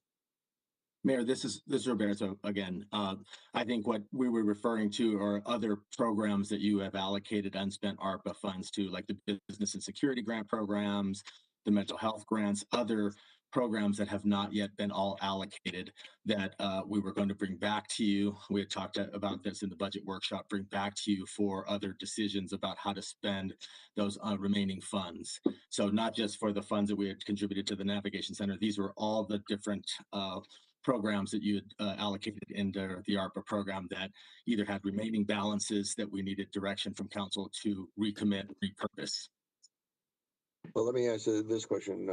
Mayor, this is Roberto again. I think what we were referring to are other programs that you have allocated unspent ARPA funds to, like the business and security grant programs, the mental health grants, other programs that have not yet been all allocated that we were going to bring back to you. We had talked about this in the budget workshop, bring back to you for other decisions about how to spend those remaining funds. So not just for the funds that we had contributed to the Navigation Center, these were all the different programs that you had allocated into the ARPA program that either had remaining balances that we needed direction from council to recommit, repurpose. Well, let me answer this question.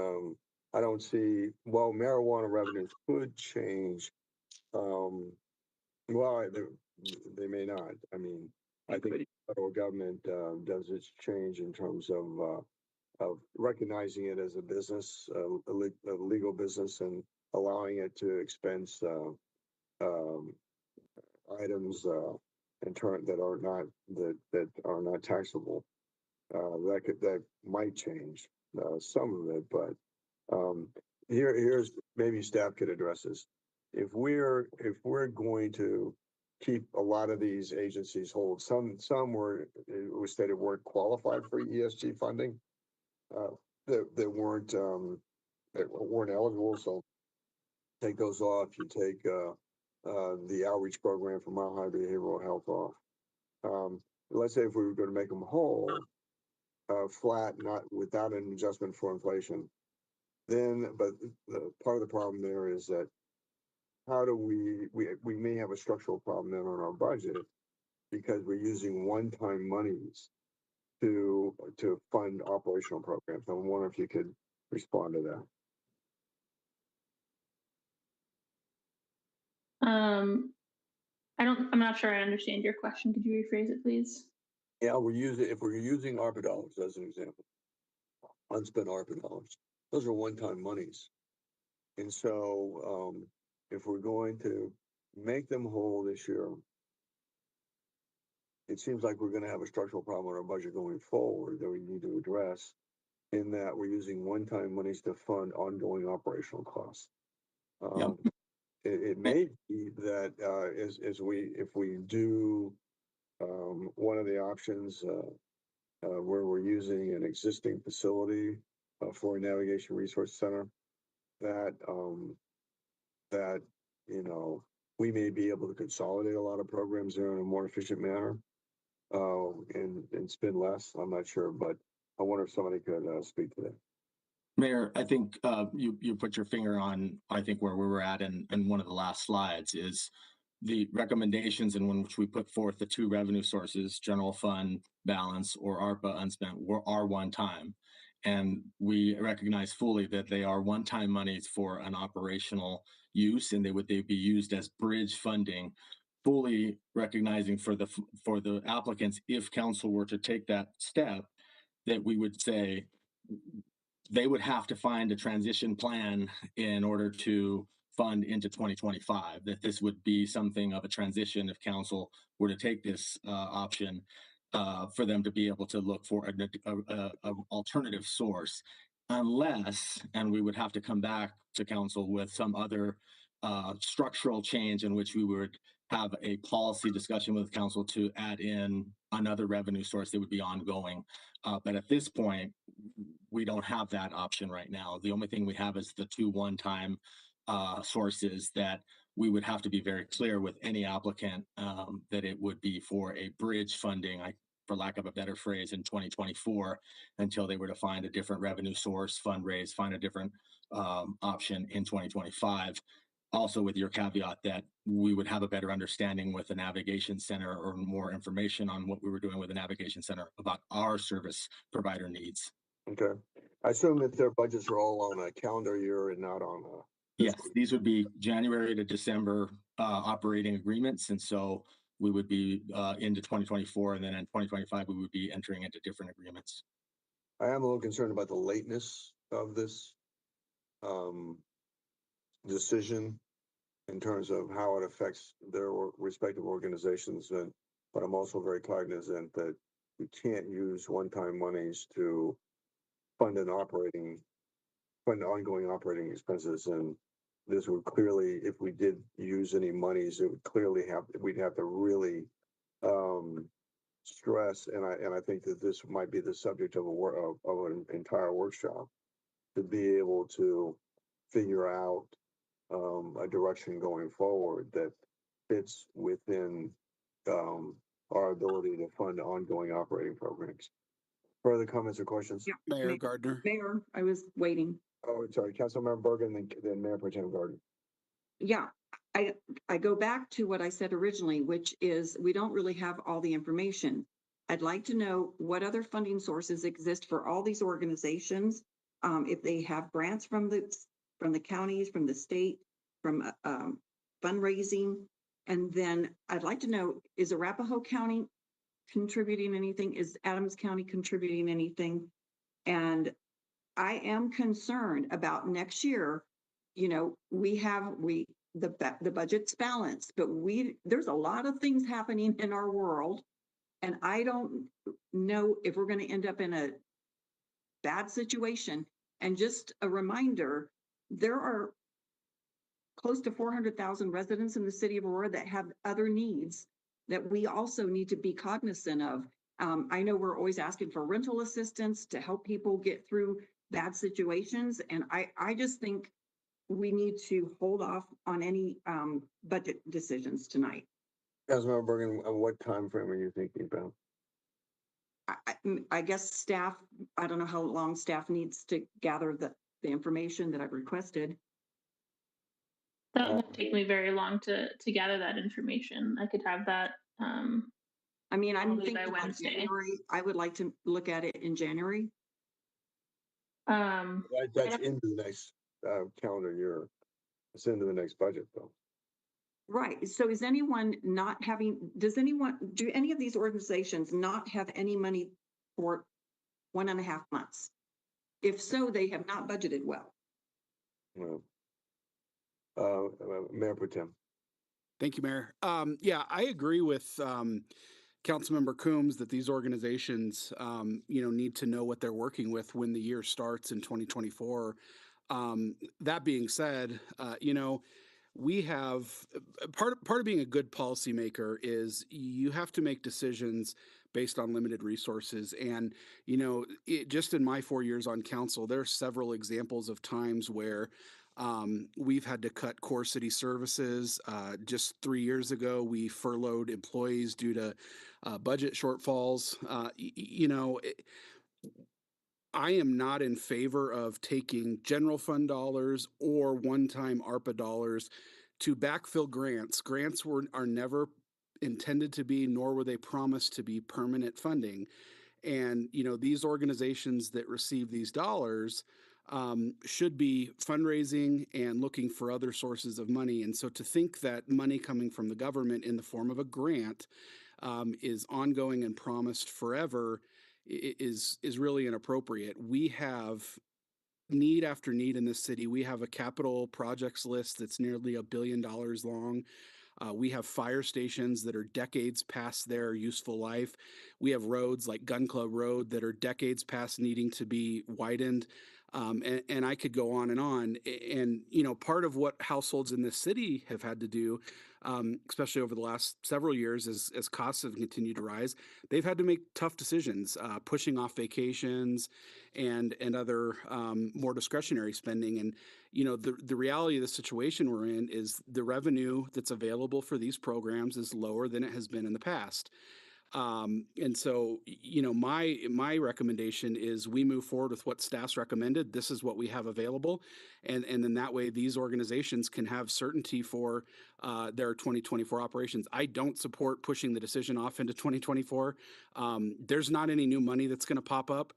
I don't see, well, marijuana revenues could change. Well, they may not. I mean, I think the federal government does its change in terms of recognizing it as a business, a legal business, and allowing it to expense items in turn that are not taxable. That might change some of it, but here's maybe staff could address this. If we're going to keep a lot of these agencies hold, some were stated weren't qualified for ESG funding, that weren't eligible. So take those off. You take the outreach program for Mile High Behavioral Health off. Let's say if we were going to make them whole, flat, not without an adjustment for inflation, then, but part of the problem there is that how do we may have a structural problem then on our budget because we're using one-time monies to fund operational programs. I wonder if you could respond to that. I'm not sure I understand your question. Could you rephrase it, please? Yeah, if we're using ARPA dollars as an example, unspent ARPA dollars, those are one-time monies. And so, if we're going to make them whole this year, it seems like we're gonna have a structural problem in our budget going forward that we need to address, in that we're using one-time monies to fund ongoing operational costs. Yep. It may be that, if we do, one of the options, where we're using an existing facility, for a navigation resource center, that, that, you know, we may be able to consolidate a lot of programs there in a more efficient manner, and spend less. I'm not sure, but I wonder if somebody could, speak to that. Mayor, I think you put your finger on, I think, where we were at in one of the last slides is the recommendations in which we put forth the two revenue sources, general fund balance or ARPA unspent, are one time. And we recognize fully that they are one-time monies for an operational use, and they be used as bridge funding, fully recognizing for the applicants, if council were to take that step, that we would say they would have to find a transition plan in order to fund into 2025, that this would be something of a transition if council were to take this option, for them to be able to look for an alternative source, unless, and we would have to come back to council with some other structural change in which we would have a policy discussion with council to add in another revenue source that would be ongoing. But at this point, we don't have that option right now. The only thing we have is the two one-time sources that we would have to be very clear with any applicant, that it would be for a bridge funding, for lack of a better phrase, in 2024, until they were to find a different revenue source, fundraise, find a different option in 2025. Also with your caveat that we would have a better understanding with the navigation center, or more information on what we were doing with the navigation center about our service provider needs. Okay. I assume that their budgets are all on a calendar year and not on a. Yes, these would be January to December operating agreements. And so we would be into 2024, and then in 2025, we would be entering into different agreements. I am a little concerned about the lateness of this decision in terms of how it affects their respective organizations. But I'm also very cognizant that we can't use one-time monies to fund ongoing operating expenses. And this would clearly, if we did use any monies, it would clearly we'd have to really stress, and I think that this might be the subject of an entire workshop, to be able to figure out a direction going forward that fits within our ability to fund ongoing operating programs. Further comments or questions? Yeah. Mayor Gardner. Mayor, I was waiting. Oh, sorry, Councilmember Bergen, then Mayor Pro Tem Gardner. Yeah, I go back to what I said originally, which is we don't really have all the information. I'd like to know what other funding sources exist for all these organizations. If they have grants from the counties, from the state, from fundraising. And then I'd like to know, is Arapahoe County contributing anything? Is Adams County contributing anything? And I am concerned about next year. You know, the budget's balanced, but there's a lot of things happening in our world. And I don't know if we're going to end up in a bad situation. And just a reminder, there are close to 400,000 residents in the city of Aurora that have other needs that we also need to be cognizant of. I know we're always asking for rental assistance to help people get through bad situations. And I just think we need to hold off on any budget decisions tonight. Councilmember Bergen, what time frame are you thinking about? I guess staff, I don't know how long staff needs to gather the information that I've requested. That won't take me very long to gather that information. I could have that. I mean, I'm probably thinking by by Wednesday. January. I would like to look at it in January. That's into the next calendar year. It's into the next budget, though. Right. So is anyone not having, do any of these organizations not have any money for 1.5 months? If so, they have not budgeted well. Well, Mayor Pro Tem. Thank you, Mayor. Yeah, I agree with Councilmember Coombs that these organizations, need to know what they're working with when the year starts in 2024. That being said, we have part of being a good policymaker is you have to make decisions based on limited resources. And just in my 4 years on council, there are several examples of times where we've had to cut core city services. Just 3 years ago, we furloughed employees due to budget shortfalls. I am not in favor of taking general fund dollars or one-time ARPA dollars to backfill grants. Grants are never intended to be, nor were they promised to be, permanent funding. And these organizations that receive these dollars should be fundraising and looking for other sources of money. And so to think that money coming from the government in the form of a grant is ongoing and promised forever is really inappropriate. We have need after need in this city. We have a capital projects list that's nearly $1 billion long. We have fire stations that are decades past their useful life. We have roads like Gun Club Road that are decades past needing to be widened. And I could go on and on. And, part of what households in this city have had to do, especially over the last several years as costs have continued to rise, they've had to make tough decisions, pushing off vacations and other more discretionary spending. And, the reality of the situation we're in is the revenue that's available for these programs is lower than it has been in the past. And so, my recommendation is we move forward with what staff's recommended. This is what we have available. And then that way these organizations can have certainty for their 2024 operations. I don't support pushing the decision off into 2024. There's not any new money that's going to pop up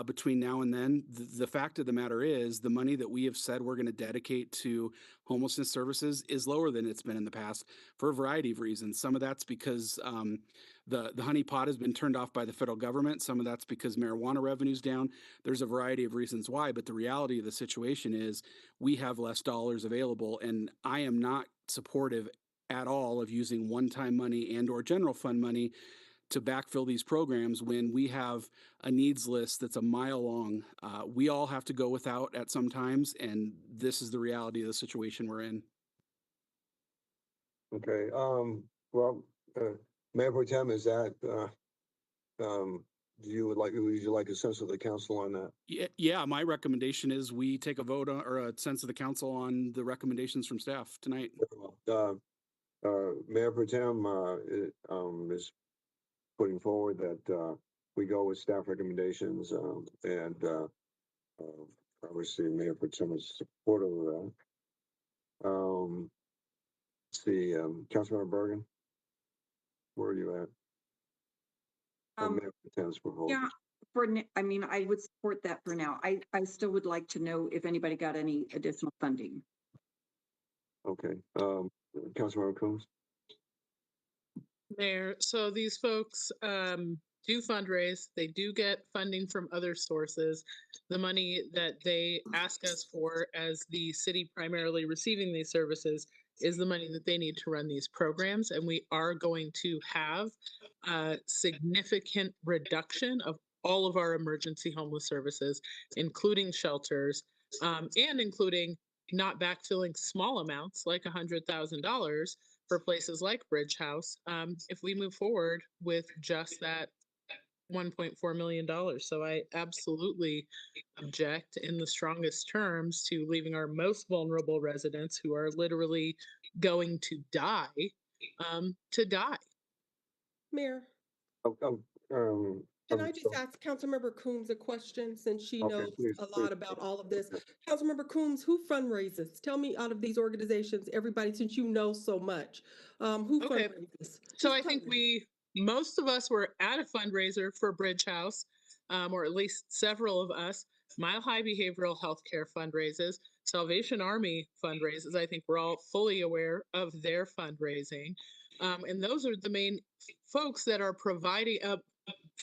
between now and then. The fact of the matter is the money that we have said we're going to dedicate to homelessness services is lower than it's been in the past for a variety of reasons. Some of that's because the honey pot has been turned off by the federal government. Some of that's because marijuana revenue's down. There's a variety of reasons why, but the reality of the situation is we have less dollars available, and I am not supportive at all of using one-time money and or general fund money to backfill these programs when we have a needs list that's a mile long. We all have to go without at some times, and this is the reality of the situation we're in. Okay, Mayor Pro Tem, is that, would you like a sense of the council on that? Yeah, my recommendation is we take a vote on, or a sense of the council on the recommendations from staff tonight. Mayor Pro Tem is putting forward that we go with staff recommendations, and obviously Mayor Pro Tem is supportive of that. Let's see, Councilmember Bergen, where are you at? Mayor Pro Tem's proposal. Yeah, I would support that for now. I still would like to know if anybody got any additional funding. Okay, Councilmember Coombs. Mayor, so these folks do fundraise. They do get funding from other sources. The money that they ask us for as the city primarily receiving these services is the money that they need to run these programs. And we are going to have a significant reduction of all of our emergency homeless services, including shelters, and including not backfilling small amounts like $100,000 for places like Bridge House, if we move forward with just that $1.4 million. So I absolutely object in the strongest terms to leaving our most vulnerable residents who are literally going to die, to die. Mayor, can I just ask Councilmember Coombs a question since she knows a lot about all of this? Councilmember Coombs, who fundraises? Tell me out of these organizations, everybody, since you know so much, who fundraises? So I think most of us were at a fundraiser for Bridge House, or at least several of us. Mile High Behavioral Healthcare fundraises, Salvation Army fundraises. I think we're all fully aware of their fundraising. And those are the main folks that are providing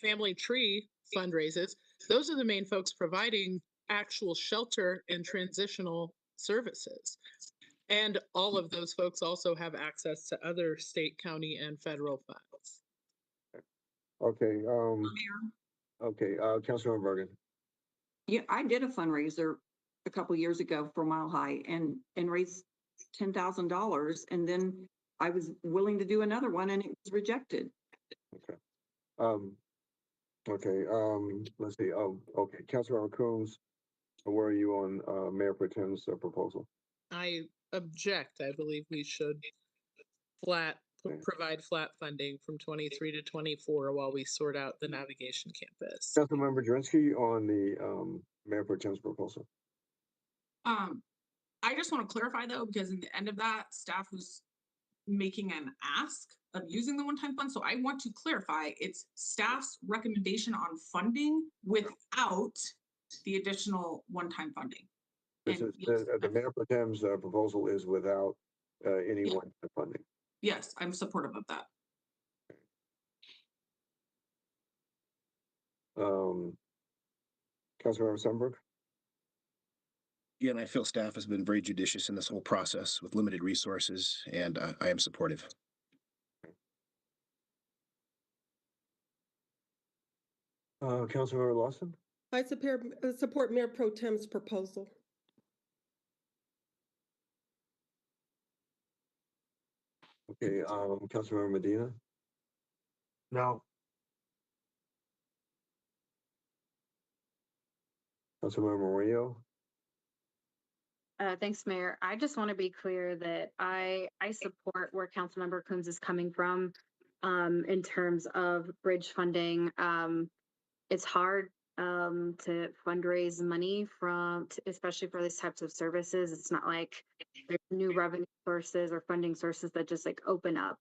Family Tree fundraises. Those are the main folks providing actual shelter and transitional services. And all of those folks also have access to other state, county, and federal funds. Okay, okay, Councilmember Bergen. Yeah, I did a fundraiser a couple years ago for Mile High and raised $10,000, and then I was willing to do another one and it was rejected. Okay. Okay, let's see. Okay, Councilmember Coombs, where are you on Mayor Pro Tem's proposal? I object. I believe we should provide flat funding from 23 to 24 while we sort out the navigation campus. Councilmember Drinsky on the Mayor Pro Tem's proposal. I just want to clarify though, because in the end of that, staff was making an ask of using the one-time fund. So I want to clarify, it's staff's recommendation on funding without the additional one-time funding. This is the Mayor Pro Tem's proposal is without any one-time funding. Yes, I'm supportive of that. Councilmember Sundberg. Again, I feel staff has been very judicious in this whole process with limited resources, and I am supportive. Councilmember Lawson. I support Mayor Pro Tem's proposal. Okay, Councilmember Medina. No. Councilmember Rio. Thanks, Mayor. I just want to be clear that I support where Councilmember Coombs is coming from in terms of bridge funding. It's hard to fundraise money especially for these types of services. It's not like there's new revenue sources or funding sources that just like open up.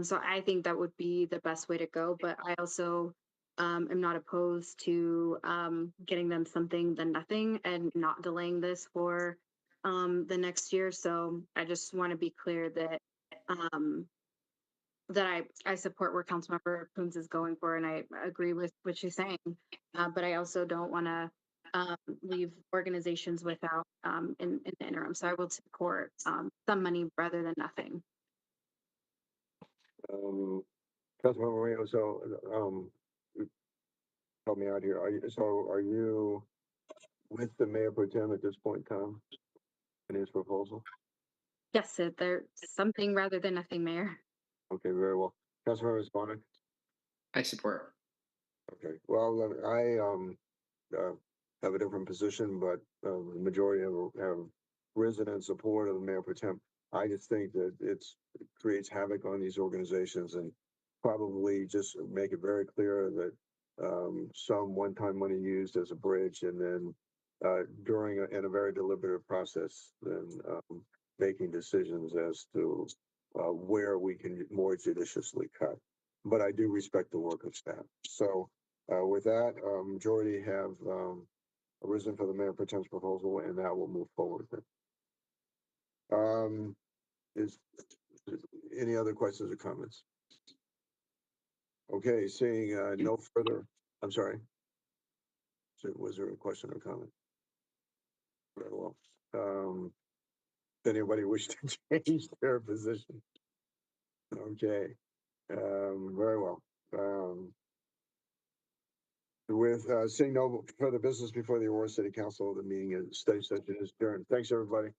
So I think that would be the best way to go. But I also am not opposed to getting them something than nothing and not delaying this for the next year. So I just want to be clear that I support where Councilmember Coombs is going for, and I agree with what she's saying. But I also don't want to leave organizations without in the interim. So I will support some money rather than nothing. Councilmember Rio, so help me out here. Are you with the Mayor Pro Tem at this point in time in his proposal? Yes, there's something rather than nothing, Mayor. Okay, very well. Councilmember Sponik. I support. Okay, well, I have a different position, but the majority have risen in support of the Mayor Pro Tem. I just think that it creates havoc on these organizations, and probably just make it very clear that some one-time money used as a bridge, and then in a very deliberative process, then making decisions as to where we can more judiciously cut. But I do respect the work of staff. So with that, majority have arisen for the Mayor Pro Tem's proposal, and that will move forward. Is any other questions or comments? Okay, seeing no further, I'm sorry. So was there a question or comment? Very well. Anybody wish to change their position? Okay, very well. With seeing no further business before the Aurora City Council, the meeting is study session is adjourned. Thanks, everybody.